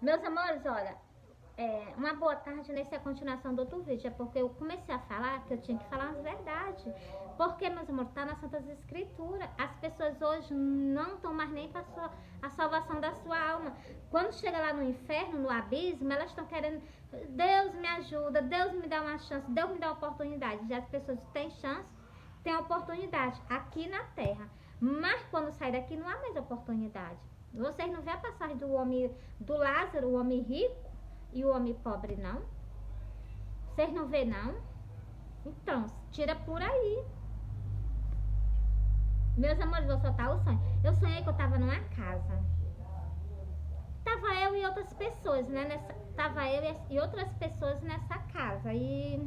Meus amores, olha, uma boa tarde. Nessa continuação do outro vídeo, é porque eu comecei a falar que eu tinha que falar as verdades. Porque, meus amores, tá nas Santas Escrituras. As pessoas hoje não estão mais nem para a salvação da sua alma. Quando chega lá no inferno, no abismo, elas estão querendo, Deus me ajuda, Deus me dá uma chance, Deus me dá uma oportunidade. Já as pessoas têm chance, têm oportunidade aqui na terra. Mas quando sai daqui, não há mais oportunidade. Vocês não vê a passagem do homem, do Lázaro, o homem rico e o homem pobre, não? Vocês não vê, não? Então, tira por aí. Meus amores, vou soltar o sonho. Eu sonhei que eu tava numa casa. Tava eu e outras pessoas, né? Tava eu e outras pessoas nessa casa. E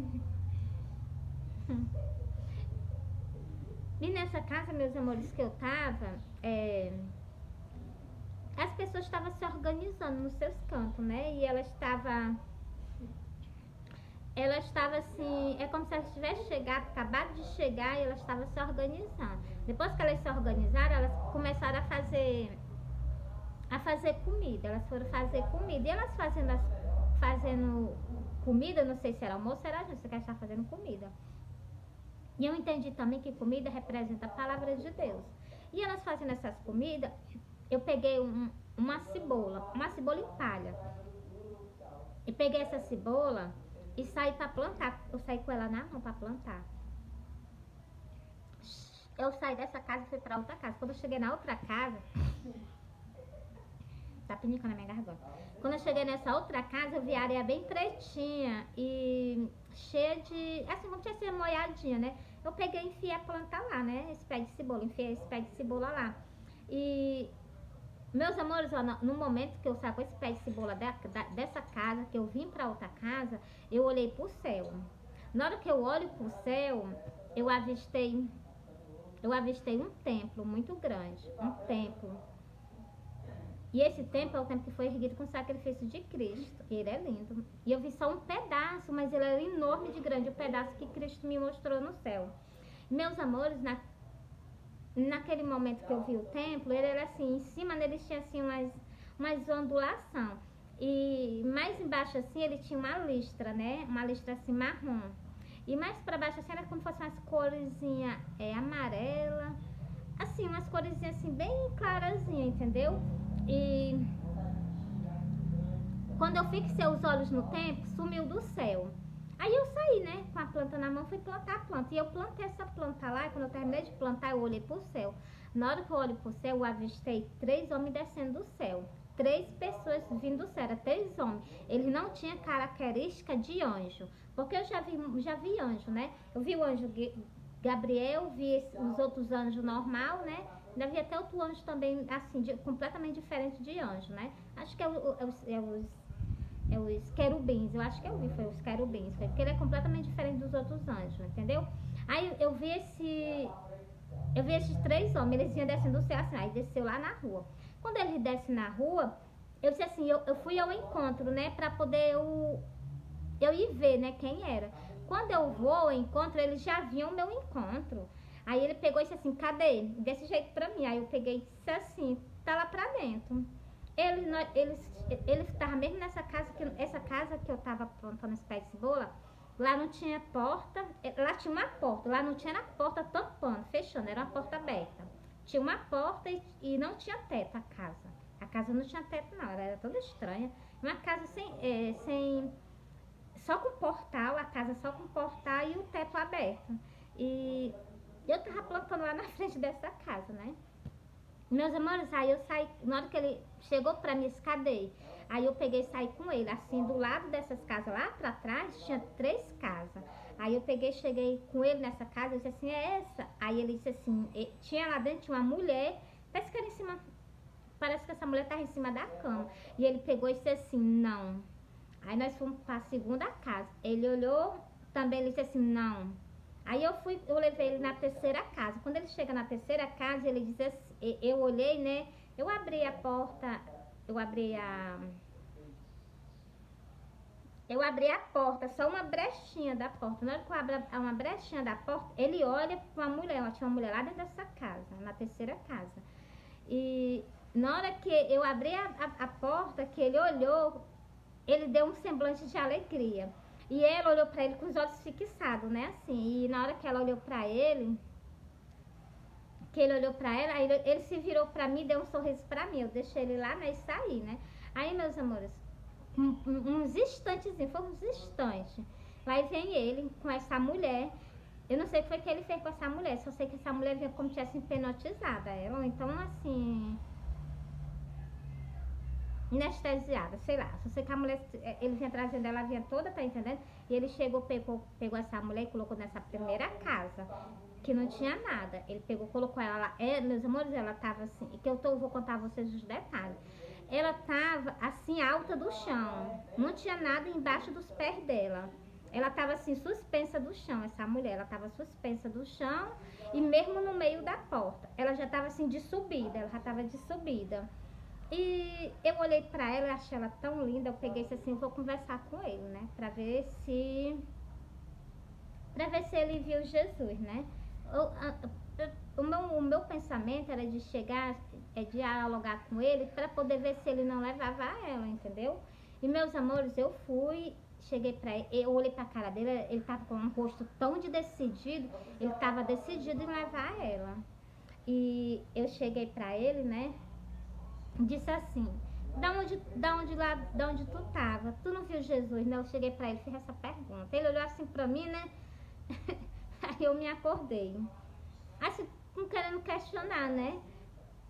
nessa casa, meus amores, que eu tava, as pessoas estavam se organizando nos seus cantos, né? E ela estava assim, é como se elas tivessem chegado, acabado de chegar, e elas estavam se organizando. Depois que elas se organizaram, elas começaram a fazer comida. Elas foram fazer comida. E elas fazendo comida, não sei se era almoço ou era janta, você quer estar fazendo comida. E eu entendi também que comida representa a palavra de Deus. E elas fazendo essas comidas, eu peguei uma cebola em palha. E peguei essa cebola e saí para plantar. Eu saí com ela na mão para plantar. Eu saí dessa casa e fui para outra casa. Quando eu cheguei na outra casa, tá pinicando na minha garganta. Quando eu cheguei nessa outra casa, eu vi a areia bem pretinha e cheia de, assim, como tinha sido molhadinha, né? Eu peguei e enfiei a planta lá, né? Esse pé de cebola, enfiei esse pé de cebola lá. E, meus amores, ó, no momento que eu saí com esse pé de cebola dessa casa, que eu vim pra outra casa, eu olhei pro céu. Na hora que eu olho pro céu, eu avistei um templo muito grande, um templo. E esse templo é o templo que foi erguido com o sacrifício de Cristo. E ele é lindo. E eu vi só um pedaço, mas ele era enorme de grande, o pedaço que Cristo me mostrou no céu. Meus amores, naquele momento que eu vi o templo, ele era assim, em cima dele tinha assim umas ondulação. E mais embaixo assim, ele tinha uma listra, né? Uma listra assim marrom. E mais para baixo assim, era como se fosse umas corzinhas amarela. Assim, umas corzinhas assim, bem clarazinha, entendeu? E quando eu fixei os olhos no templo, sumiu do céu. Aí eu saí, né, com a planta na mão, fui plantar a planta. E eu plantei essa planta lá, e quando eu terminei de plantar, eu olhei pro céu. Na hora que eu olho pro céu, eu avistei 3 homens descendo do céu. 3 pessoas vindo do céu, era 3 homens. Eles não tinham característica de anjo, porque eu já vi anjo, né? Eu vi o anjo Gabriel, vi os outros anjos normal, né? Ainda vi até outro anjo também, assim, completamente diferente de anjo, né? Acho que é os querubins, eu acho que eu vi, foi os querubins, porque ele é completamente diferente dos outros anjos, entendeu? Aí eu vi esses 3 homens, eles iam descendo do céu assim, aí desceu lá na rua. Quando ele desce na rua, eu disse assim, eu fui ao encontro, né, pra poder eu ir ver, né, quem era. Quando eu vou ao encontro, eles já viam o meu encontro. Aí ele pegou e disse assim, cadê? Desse jeito pra mim. Aí eu peguei e disse assim, tá lá pra dentro. Ele estava mesmo nessa casa, essa casa que eu tava plantando esse pé de cebola, lá não tinha porta, lá tinha uma porta, lá não tinha a porta tampando, fechando, era uma porta aberta. Tinha uma porta e não tinha teto a casa. A casa não tinha teto não, ela era toda estranha. Uma casa só com portal, a casa só com portal e o teto aberto. E eu tava plantando lá na frente dessa casa, né? Meus amores, aí eu saí, na hora que ele chegou pra mim, cadê? Aí eu peguei e saí com ele, assim, do lado dessas casas, lá pra trás, tinha 3 casas. Aí eu peguei, cheguei com ele nessa casa, eu disse assim, é essa? Aí ele disse assim, tinha lá dentro uma mulher, parece que era em cima, parece que essa mulher tava em cima da cama. E ele pegou e disse assim, não. Aí nós fomos pra segunda casa. Ele olhou, também ele disse assim, não. Aí eu levei ele na terceira casa. Quando ele chega na terceira casa, ele diz assim, eu olhei, né? Eu abri a porta, eu abri a porta, só uma brechinha da porta. Na hora que eu abro uma brechinha da porta, ele olha para uma mulher, tinha uma mulher lá dentro dessa casa, na terceira casa. E Na hora que eu abri a porta, que ele olhou, ele deu um semblante de alegria. E ela olhou pra ele com os olhos fixados, né, assim. E na hora que ela olhou pra ele, que ele olhou pra ela, aí ele se virou pra mim, deu um sorriso pra mim. Eu deixei ele lá, né, e saí, né. Aí, meus amores, uns instantezinhos, foram uns instantes. Lá vem ele com essa mulher. Eu não sei o que foi que ele fez com essa mulher, só sei que essa mulher veio como se tivesse hipnotizada ela, ou então assim, anestesiada, sei lá. Só sei que a mulher, ele vinha trazendo, ela vinha toda, tá entendendo? E ele chegou, pegou essa mulher e colocou nessa primeira casa, que não tinha nada. Ele pegou, colocou ela lá. Meus amores, ela tava assim, que vou contar a vocês os detalhes. Ela tava assim, alta do chão, não tinha nada embaixo dos pés dela. Ela tava assim, suspensa do chão, essa mulher. Ela tava suspensa do chão e mesmo no meio da porta. Ela já tava assim, de subida, ela já tava de subida. E eu olhei pra ela, eu achei ela tão linda, eu peguei isso assim, vou conversar com ele, né? Pra ver se ele viu Jesus, né? O meu pensamento era de chegar, dialogar com ele, para poder ver se ele não levava ela, entendeu? E, meus amores, eu fui, cheguei pra ele, eu olhei pra cara dele, ele tava com um rosto tão decidido, ele tava decidido em levar ela. E eu cheguei pra ele, né? Disse assim, da onde tu tava? Tu não viu Jesus, né? Eu cheguei pra ele, fiz essa pergunta. Ele olhou assim pra mim, né? Aí eu me acordei. Assim, não querendo questionar, né?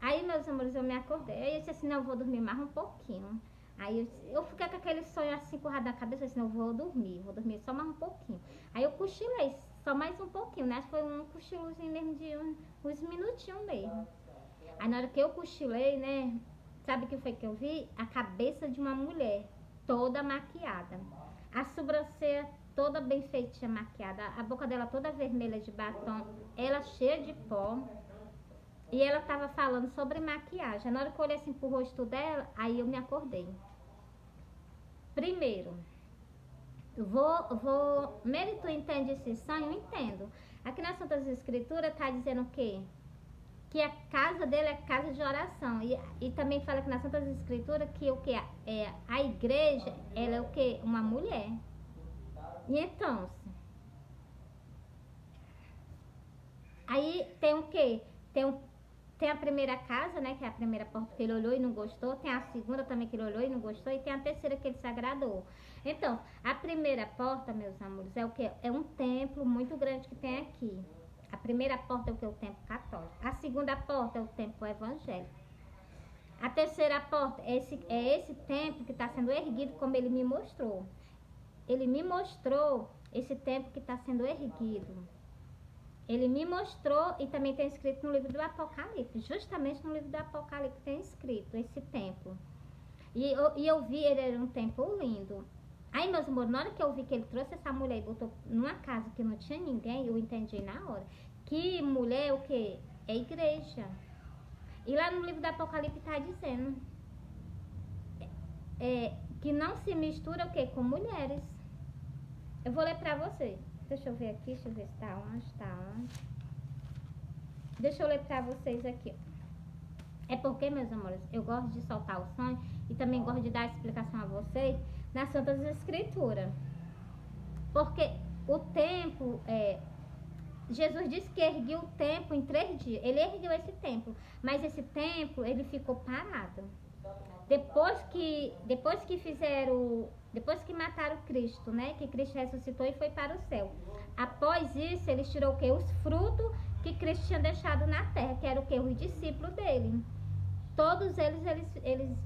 Aí, meus amores, eu me acordei. Aí eu disse assim, não, eu vou dormir mais um pouquinho. Aí eu fiquei com aquele sonho assim, currado na cabeça, assim, não, vou dormir só mais um pouquinho. Aí eu cochilei, só mais um pouquinho, né? Acho que foi um cochilozinho mesmo de uns minutinhos mesmo. Aí na hora que eu cochilei, né? Sabe o que foi que eu vi? A cabeça de uma mulher, toda maquiada. A sobrancelha toda bem feitinha, maquiada. A boca dela toda vermelha de batom. Ela cheia de pó. E ela tava falando sobre maquiagem. Na hora que eu olhei assim pro rosto dela, aí eu me acordei. Primeiro, Mary, tu entende esse sonho? Eu entendo. Aqui nas Santas Escrituras tá dizendo o quê? Que a casa dele é casa de oração. E também fala que nas Santas Escrituras que o que a igreja, ela é o que? Uma mulher. E então, aí tem o que? Tem a primeira casa, né? Que é a primeira porta que ele olhou e não gostou. Tem a segunda também que ele olhou e não gostou. E tem a terceira que ele se agradou. Então, a primeira porta, meus amores, é o que? É um templo muito grande que tem aqui. A primeira porta é o que? O templo católico. A segunda porta é o templo evangélico. A terceira porta é esse templo que está sendo erguido, como ele me mostrou. Ele me mostrou esse templo que está sendo erguido. Ele me mostrou e também tem escrito no livro do Apocalipse. Justamente no livro do Apocalipse tem escrito esse templo. E eu vi, ele era um templo lindo. Aí, meus amores, na hora que eu vi que ele trouxe essa mulher e botou numa casa que não tinha ninguém, eu entendi na hora. Que mulher, o quê? É igreja. E lá no livro do Apocalipse está dizendo que não se mistura o quê? Com mulheres. Eu vou ler pra vocês. Deixa eu ver aqui, deixa eu ver se tá onde. Deixa eu ler pra vocês aqui. É porque, meus amores, eu gosto de soltar o sonho e também gosto de dar a explicação a vocês nas Santas Escrituras. Porque o templo, Jesus disse que ergueu o templo em 3 dias. Ele ergueu esse templo, mas esse templo, ele ficou parado. Depois que mataram Cristo, né? Que Cristo ressuscitou e foi para o céu. Após isso, eles tirou o quê? Os frutos que Cristo tinha deixado na terra, que era o quê? Os discípulos dele. Todos eles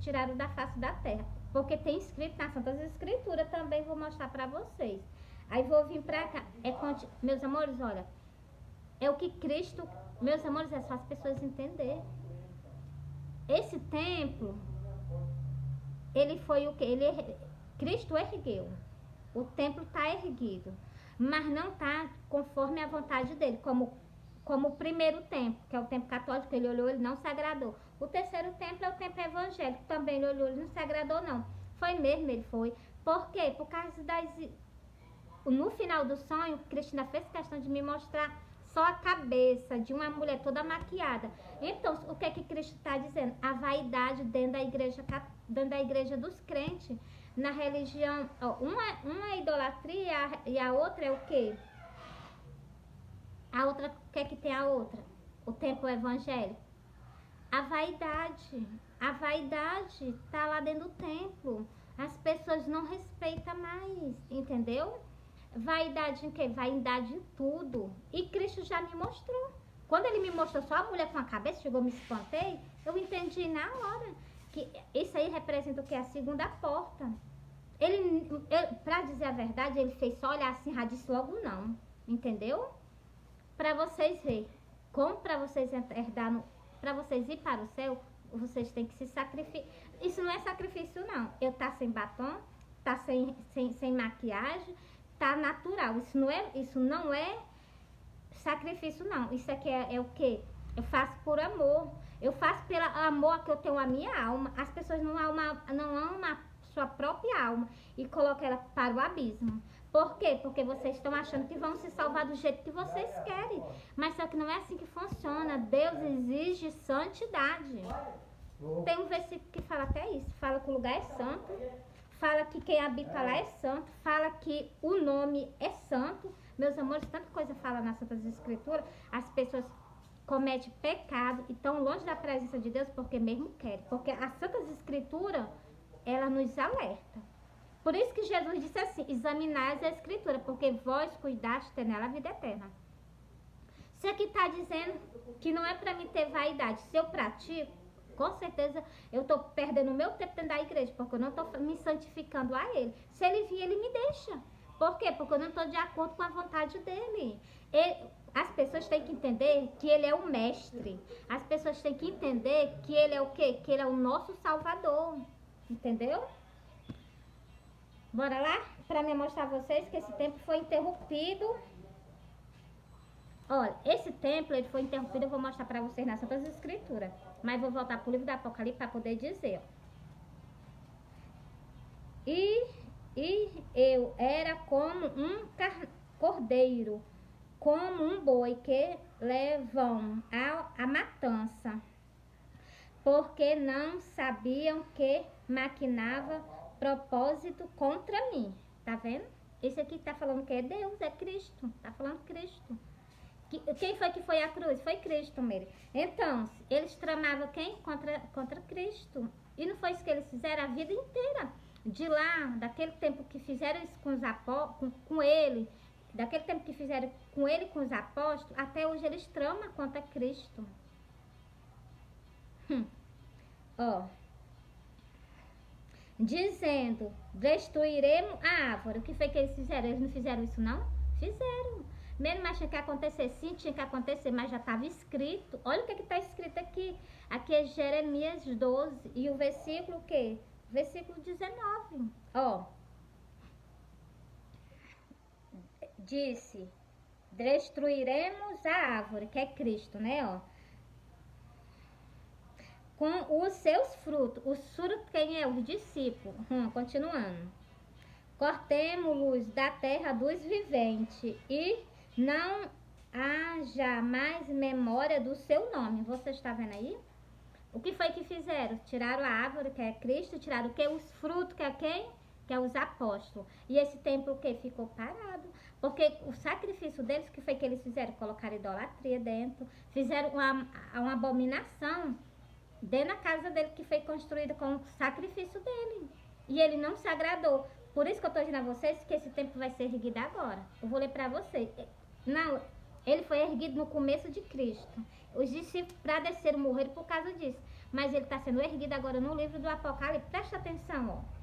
tiraram da face da terra. Porque tem escrito nas Santas Escrituras também, vou mostrar para vocês. Aí vou vir para cá. Meus amores, olha, é o que Cristo... Meus amores, é só as pessoas entenderem. Esse templo, ele foi o quê? Cristo ergueu. O templo está erguido. Mas não está conforme a vontade dele. Como o primeiro templo, que é o templo católico, ele olhou, ele não se agradou. O terceiro templo é o templo evangélico. Também ele olhou, ele não se agradou, não. Foi mesmo, ele foi. Por quê? Por causa no final do sonho, Cristina fez questão de me mostrar só a cabeça de uma mulher toda maquiada. Então, o que é que Cristo está dizendo? A vaidade dentro da igreja dos crentes. Na religião, ó, uma é idolatria e a outra é o quê? A outra, o que é que tem a outra? O templo evangélico. A vaidade. A vaidade está lá dentro do templo. As pessoas não respeitam mais, entendeu? Vaidade em quê? Vaidade em tudo. E Cristo já me mostrou. Quando ele me mostrou só a mulher com a cabeça, chegou, me espantei, eu entendi na hora que isso aí representa o que? A segunda porta. Ele, pra dizer a verdade, ele fez só olhar assim, já disse logo não, entendeu? Pra vocês verem, como pra vocês herdar, pra vocês ir para o céu, vocês têm que se sacrificar. Isso não é sacrifício não, eu tá sem batom, tá sem maquiagem, tá natural, isso não é sacrifício não, isso aqui é o quê? Eu faço por amor, eu faço pelo amor que eu tenho a minha alma. As pessoas não amam a sua própria alma e colocam ela para o abismo. Por quê? Porque vocês estão achando que vão se salvar do jeito que vocês querem. Mas só que não é assim que funciona. Deus exige santidade. Tem um versículo que fala até isso. Fala que o lugar é santo. Fala que quem habita lá é santo. Fala que o nome é santo. Meus amores, tanta coisa fala nas Santas Escrituras. As pessoas cometem pecado e estão longe da presença de Deus porque mesmo querem. Porque as Santas Escrituras, ela nos alerta. Por isso que Jesus disse assim, examinai a Escritura, porque vós cuidaste ter nela a vida eterna. Isso aqui está dizendo que não é para mim ter vaidade. Se eu pratico, com certeza eu estou perdendo o meu tempo dentro da igreja, porque eu não estou me santificando a Ele. Se Ele vir, Ele me deixa. Por quê? Porque eu não estou de acordo com a vontade dEle. As pessoas têm que entender que Ele é o mestre. As pessoas têm que entender que Ele é o quê? Que Ele é o nosso Salvador. Entendeu? Bora lá? Para me mostrar a vocês que esse templo foi interrompido. Olha, esse templo ele foi interrompido, eu vou mostrar para vocês nas Santas Escrituras. Mas vou voltar para o livro do Apocalipse para poder dizer, ó. E eu era como um cordeiro, como um boi que levam a matança, porque não sabiam que maquinava propósito contra mim. Tá vendo? Esse aqui tá falando que é Deus, é Cristo. Tá falando Cristo. Quem foi que foi à cruz? Foi Cristo mesmo. Então, eles tramavam quem? Contra Cristo. E não foi isso que eles fizeram a vida inteira. De lá, daquele tempo que fizeram isso com os apóstolos, com ele, daquele tempo que fizeram com ele com os apóstolos, até hoje eles tramam contra Cristo. Ó. Dizendo, destruiremos a árvore. O que foi que eles fizeram? Eles não fizeram isso não? Fizeram. Mesmo mas tinha que acontecer, sim, tinha que acontecer, mas já estava escrito. Olha o que está escrito aqui. Aqui é Jeremias 12. E o versículo o quê? Versículo 19. Ó. Disse, destruiremos a árvore, que é Cristo, né? Ó. Com os seus frutos. Os frutos quem é? Os discípulos. Continuando. Cortemos-los da terra dos viventes e não haja mais memória do seu nome. Você está vendo aí? O que foi que fizeram? Tiraram a árvore, que é Cristo, tiraram o que? Os frutos, que é quem? Que é os apóstolos. E esse templo o que? Ficou parado. Porque o sacrifício deles, o que foi que eles fizeram? Colocaram idolatria dentro. Fizeram uma abominação dentro da casa dele, que foi construída com o sacrifício dele. E ele não se agradou. Por isso que eu estou dizendo a vocês que esse templo vai ser erguido agora. Eu vou ler para vocês. Não, ele foi erguido no começo de Cristo. Os discípulos padeceram, morreram por causa disso. Mas ele está sendo erguido agora no livro do Apocalipse. Presta atenção, ó.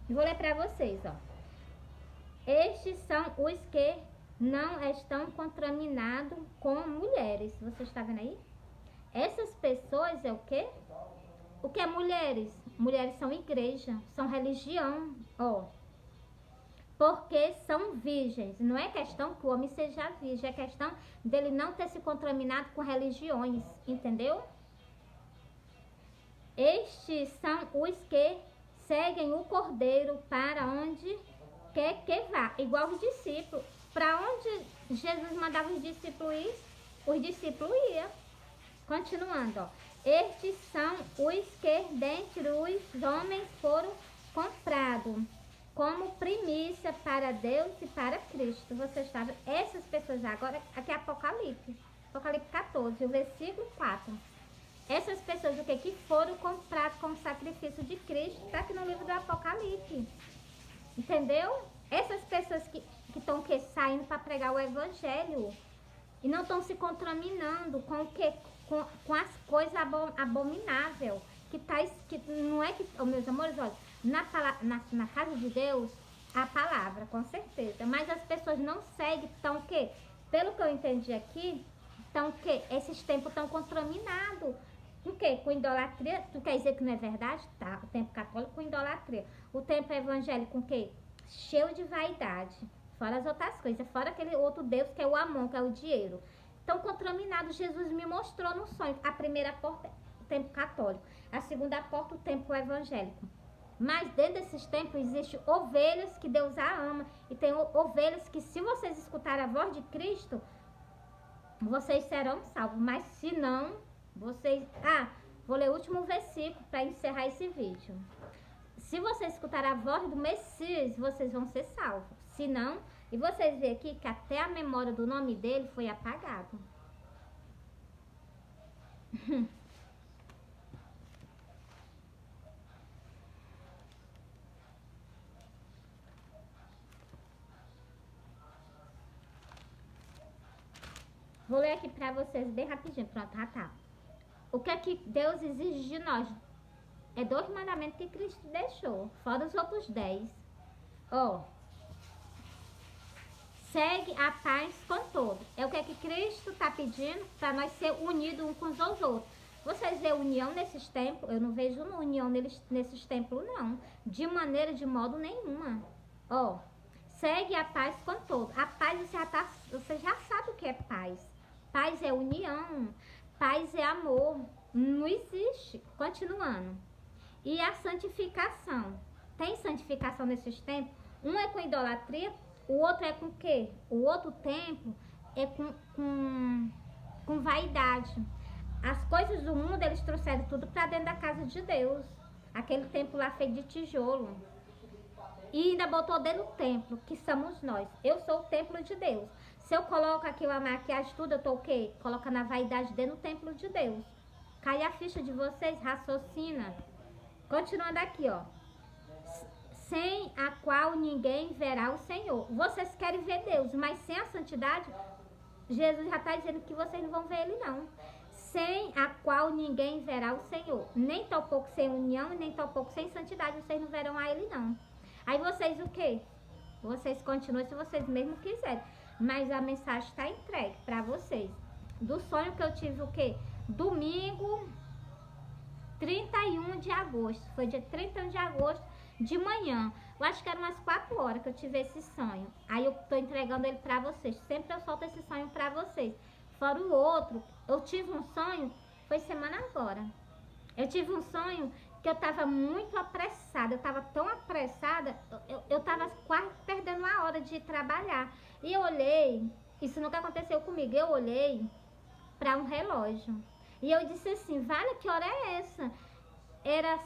Eu vou ler para vocês, ó. Estes são os que não estão contaminados com mulheres. Você está vendo aí? Essas pessoas é o quê? O que é mulheres? Mulheres são igreja, são religião, ó. Porque são virgens. Não é questão que o homem seja virgem, é questão dele não ter se contaminado com religiões, entendeu? Estes são os que seguem o cordeiro para onde quer que vá. Igual os discípulos. Para onde Jesus mandava os discípulos ir, os discípulos iam. Continuando, ó. Estes são os que dentre os homens foram comprados como primícia para Deus e para Cristo. Você estava, essas pessoas agora, aqui é Apocalipse 14, o versículo 4. Essas pessoas o que foram compradas com o sacrifício de Cristo, está aqui no livro do Apocalipse. Entendeu? Essas pessoas que estão saindo para pregar o evangelho e não estão se contaminando com o que? Com as coisas abomináveis. Que não é que, oh, meus amores, olha, na casa de Deus, a palavra, com certeza. Mas as pessoas não seguem, estão o quê? Pelo que eu entendi aqui, estão o quê? Esses tempos estão contaminados. Com o quê? Com idolatria. Tu quer dizer que não é verdade? Tá. O tempo católico com idolatria. O tempo evangélico com o quê? Cheio de vaidade. Fora as outras coisas. Fora aquele outro Deus que é o amor, que é o dinheiro. Estão contaminados. Jesus me mostrou no sonho. A primeira porta, o tempo católico. A segunda porta, o tempo evangélico. Mas dentro desses tempos existem ovelhas que Deus a ama. E tem ovelhas que, se vocês escutarem a voz de Cristo, vocês serão salvos. Mas se não, vocês... vou ler o último versículo para encerrar esse vídeo. Se vocês escutarem a voz do Messias, vocês vão ser salvos. Se não, e vocês veem aqui que até a memória do nome dele foi apagado. Vou ler aqui pra vocês bem rapidinho. Pronto, tá. O que é que Deus exige de nós? É 2 mandamentos que Cristo deixou, fora os outros 10. Segue a paz com todos. É o que é que Cristo está pedindo para nós ser unidos uns com os outros. Vocês veem união nesses tempos? Eu não vejo união nesses tempos, não. De modo nenhuma. Segue a paz com todos. A paz, você já sabe o que é paz. Paz é união. Paz é amor. Não existe. Continuando. E a santificação. Tem santificação nesses tempos? Um é com idolatria, o outro é com o quê? O outro tempo é com vaidade. As coisas do mundo, eles trouxeram tudo para dentro da casa de Deus. Aquele templo lá feito de tijolo. E ainda botou dentro do templo, que somos nós. Eu sou o templo de Deus. Se eu coloco aqui uma maquiagem, tudo, eu tô o quê? Colocando a vaidade dentro do templo de Deus. Cai a ficha de vocês, raciocina. Continuando aqui, sem a qual ninguém verá o Senhor. Vocês querem ver Deus, mas sem a santidade, Jesus já está dizendo que vocês não vão ver Ele, não. Sem a qual ninguém verá o Senhor. Nem tão pouco sem união, nem tão pouco sem santidade, vocês não verão a Ele, não. Aí vocês o quê? Vocês continuam se vocês mesmo quiserem. Mas a mensagem está entregue para vocês. Do sonho que eu tive o quê? Domingo 31 de agosto. Foi dia 31 de agosto de manhã. Eu acho que era umas 4 horas que eu tive esse sonho. Aí eu tô entregando ele para vocês. Sempre eu solto esse sonho para vocês. Fora o outro, eu tive um sonho, foi semana agora. Eu tive um sonho que eu tava muito apressada. Eu tava tão apressada, eu tava quase perdendo a hora de trabalhar. E eu olhei, isso nunca aconteceu comigo, eu olhei para um relógio. E eu disse assim, vale, que hora é essa? Era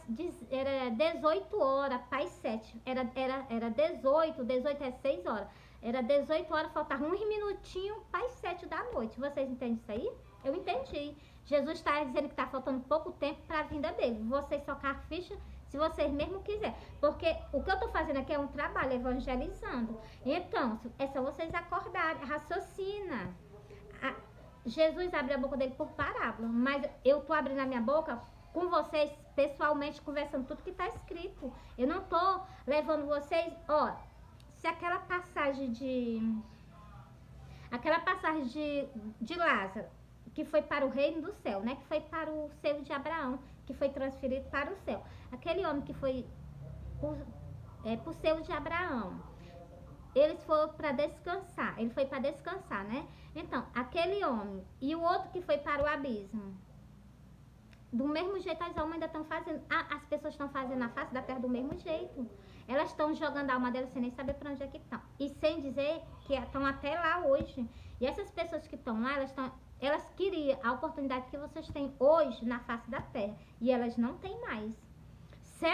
18 horas, pai 7. Era 18 é 6 horas. Era 18 horas, faltavam uns minutinhos, pai 7 da noite. Vocês entendem isso aí? Eu entendi. Jesus está dizendo que está faltando pouco tempo para a vinda dele. Vocês socar a ficha se vocês mesmo quiserem. Porque o que eu estou fazendo aqui é um trabalho evangelizando. Então, é só vocês acordarem, raciocina. Jesus abre a boca dele por parábola, mas eu tô abrindo a minha boca com vocês pessoalmente, conversando tudo que tá escrito. Eu não tô levando vocês, se aquela passagem de Lázaro, que foi para o reino do céu, né? Que foi para o seio de Abraão, que foi transferido para o céu. Aquele homem que foi por seio de Abraão, eles foram para descansar. Ele foi para descansar, né? Então, aquele homem e o outro que foi para o abismo. Do mesmo jeito as almas ainda estão fazendo, as pessoas estão fazendo a face da terra do mesmo jeito. Elas estão jogando a alma delas sem nem saber para onde é que estão. E sem dizer que estão até lá hoje. E essas pessoas que estão lá, elas queriam a oportunidade que vocês têm hoje na face da terra. E elas não têm mais. Se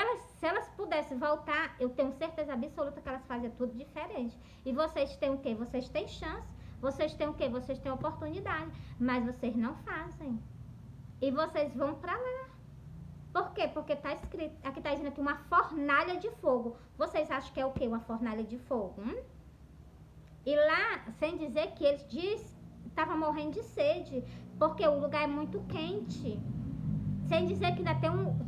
elas pudessem voltar, eu tenho certeza absoluta que elas faziam tudo diferente. E vocês têm o quê? Vocês têm chance. Vocês têm o quê? Vocês têm oportunidade. Mas vocês não fazem. E vocês vão pra lá. Por quê? Porque tá escrito, aqui tá dizendo aqui uma fornalha de fogo. Vocês acham que é o quê? Uma fornalha de fogo? E lá, sem dizer que eles estavam morrendo de sede, porque o lugar é muito quente. Sem dizer que ainda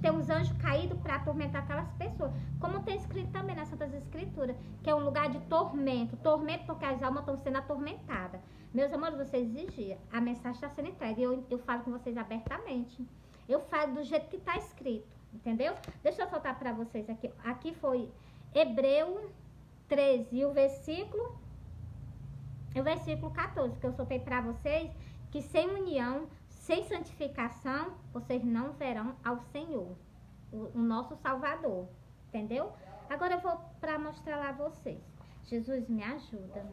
tem uns anjos caídos para atormentar aquelas pessoas. Como tem escrito também nas Santas Escrituras, que é um lugar de tormento. Tormento porque as almas estão sendo atormentadas. Meus amores, vocês vigiam. A mensagem está sendo entregue. Eu falo com vocês abertamente. Eu falo do jeito que está escrito. Entendeu? Deixa eu soltar para vocês aqui. Aqui foi Hebreu 13 e o versículo 14, que eu soltei para vocês, que sem união, sem santificação, vocês não verão ao Senhor, o nosso Salvador, entendeu? Agora eu vou para mostrar lá a vocês. Jesus, me ajuda.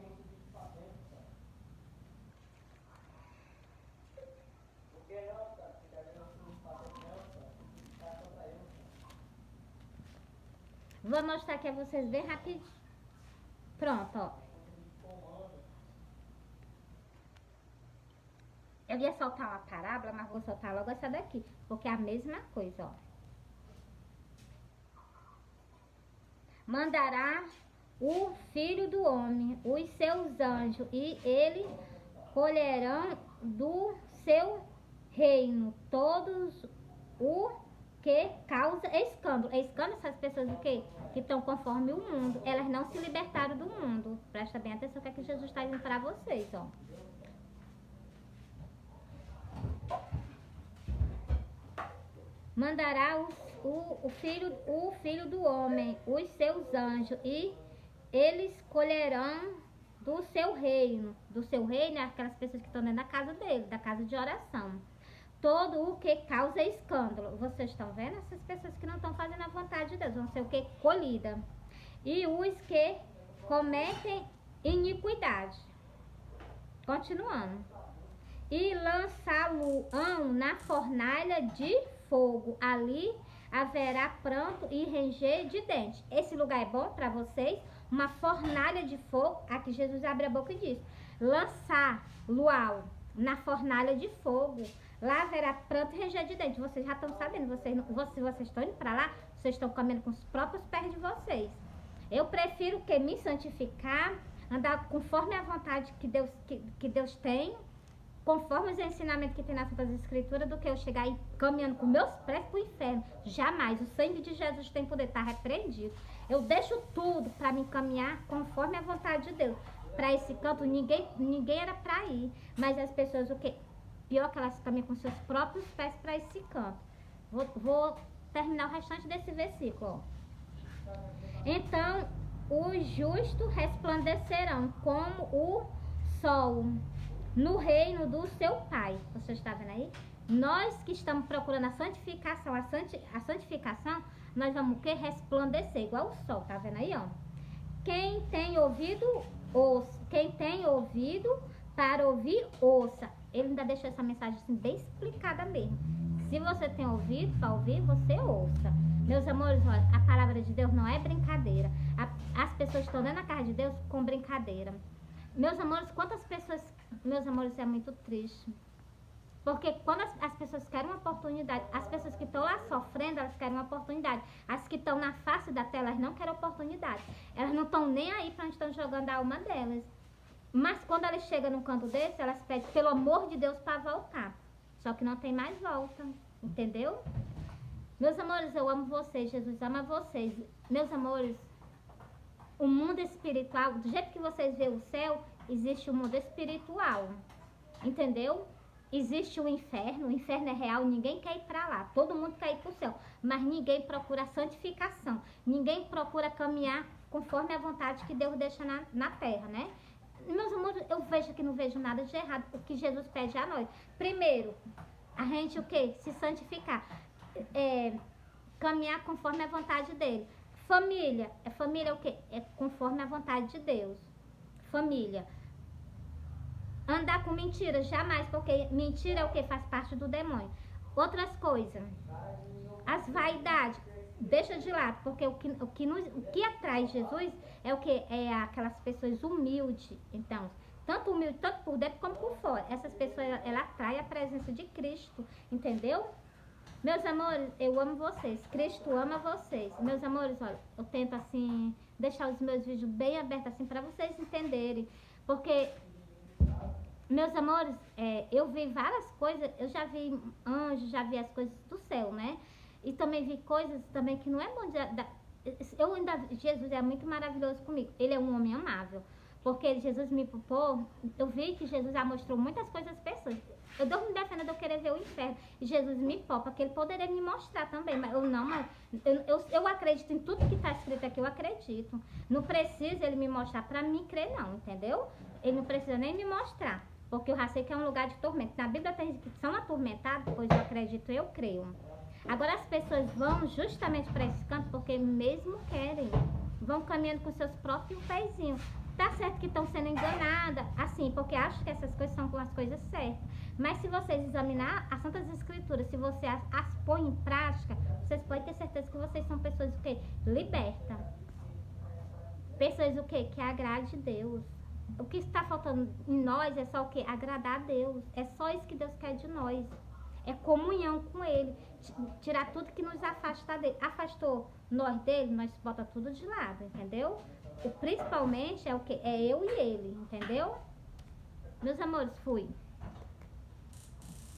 Vou mostrar aqui a vocês bem rapidinho. Pronto, ó. Eu ia soltar uma parábola, mas vou soltar logo essa daqui, porque é a mesma coisa, ó. Mandará o Filho do Homem, os seus anjos, e eles colherão do seu reino todos o que causa escândalo. Escândalo, essas pessoas o quê? Que estão conforme o mundo. Elas não se libertaram do mundo. Presta bem atenção o que é que Jesus está dizendo para vocês, ó. Mandará o filho do homem, os seus anjos, e eles colherão do seu reino. Do seu reino é aquelas pessoas que estão dentro da casa dele, da casa de oração. Todo o que causa escândalo. Vocês estão vendo? Essas pessoas que não estão fazendo a vontade de Deus vão ser o que? Colhida. E os que cometem iniquidade. Continuando. E lançá-lo-ão na fornalha de fogo. Ali haverá pranto e ranger de dentes. Esse lugar é bom para vocês? Uma fornalha de fogo. Aqui Jesus abre a boca e diz: lançar-lo-ão na fornalha de fogo. Lá haverá pranto e ranger de dentes. Vocês já estão sabendo. Vocês estão indo para lá, vocês estão caminhando com os próprios pés de vocês. Eu prefiro que me santificar, andar conforme a vontade que Deus tem, conforme os ensinamentos que tem nas Santas Escrituras, do que eu chegar aí caminhando com meus pés para o inferno. Jamais. O sangue de Jesus tem poder, estar repreendido. Eu deixo tudo para me caminhar conforme a vontade de Deus. Para esse canto, ninguém era para ir. Mas as pessoas, o que? Pior que elas caminham com seus próprios pés para esse canto. Vou terminar o restante desse versículo, ó. Então, os justos resplandecerão como o sol no reino do seu Pai. Você está vendo aí? Nós que estamos procurando a santificação, nós vamos o que? Resplandecer, igual o sol, tá vendo aí, ó? Quem tem ouvido, ouça. Quem tem ouvido para ouvir, ouça. Ele ainda deixou essa mensagem assim, bem explicada mesmo. Se você tem ouvido para ouvir, você ouça. Meus amores, olha, a palavra de Deus não é brincadeira. As pessoas estão dentro da casa de Deus com brincadeira. Meus amores, quantas pessoas... Meus amores, é muito triste. Porque quando as pessoas querem uma oportunidade, as pessoas que estão lá sofrendo, elas querem uma oportunidade. As que estão na face da tela, elas não querem oportunidade. Elas não estão nem aí para onde estão jogando a alma delas. Mas quando elas chegam num canto desse, elas pedem pelo amor de Deus para voltar. Só que não tem mais volta. Entendeu? Meus amores, eu amo vocês. Jesus ama vocês. Meus amores, o mundo espiritual, do jeito que vocês veem o céu, existe o mundo espiritual. Entendeu? Existe o inferno é real, ninguém quer ir para lá, todo mundo quer ir para o céu, mas ninguém procura santificação, ninguém procura caminhar conforme a vontade que Deus deixa na terra, né? Meus amores, eu vejo que não vejo nada de errado, o que Jesus pede a nós. Primeiro, A gente o quê? Se santificar. Caminhar conforme a vontade dele. Família. Família é o quê? É conforme a vontade de Deus. Família. Andar com mentira, jamais, porque mentira é o que? Faz parte do demônio. Outras coisas. As vaidades. Deixa de lado, porque o que atrai Jesus é o que? É aquelas pessoas humildes. Então, tanto humilde, tanto por dentro como por fora. Essas pessoas, ela atrai a presença de Cristo, entendeu? Meus amores, eu amo vocês. Cristo ama vocês. Meus amores, olha, eu tento assim, deixar os meus vídeos bem abertos assim, para vocês entenderem. Porque, meus amores, eu vi várias coisas, eu já vi anjos, já vi as coisas do céu, né? E também vi coisas também que não é bom Jesus é muito maravilhoso comigo. Ele é um homem amável. Porque Jesus me poupou, eu vi que Jesus já mostrou muitas coisas às pessoas. Eu dou me defendendo de eu querer ver o inferno. E Jesus me poupa, que ele poderia me mostrar também. Mas eu não, mas eu acredito em tudo que está escrito aqui, eu acredito. Não precisa ele me mostrar para mim crer não, entendeu? Ele não precisa nem me mostrar. Porque eu já sei que é um lugar de tormento. Na Bíblia tem que são atormentados, pois eu acredito, eu creio. Agora as pessoas vão justamente para esse canto porque mesmo querem. Vão caminhando com seus próprios pezinhos. Tá certo que estão sendo enganadas, assim, porque acham que essas coisas são as coisas certas. Mas se vocês examinar as Santas Escrituras, se você as põe em prática, vocês podem ter certeza que vocês são pessoas o quê? Libertas. Pessoas o quê? Que agrade Deus. O que está faltando em nós é só o quê? Agradar a Deus. É só isso que Deus quer de nós. É comunhão com Ele. Tirar tudo que nos afasta dele. Afastou nós dele, nós bota tudo de lado, entendeu? Principalmente é o que? É eu e ele, entendeu? Meus amores, fui.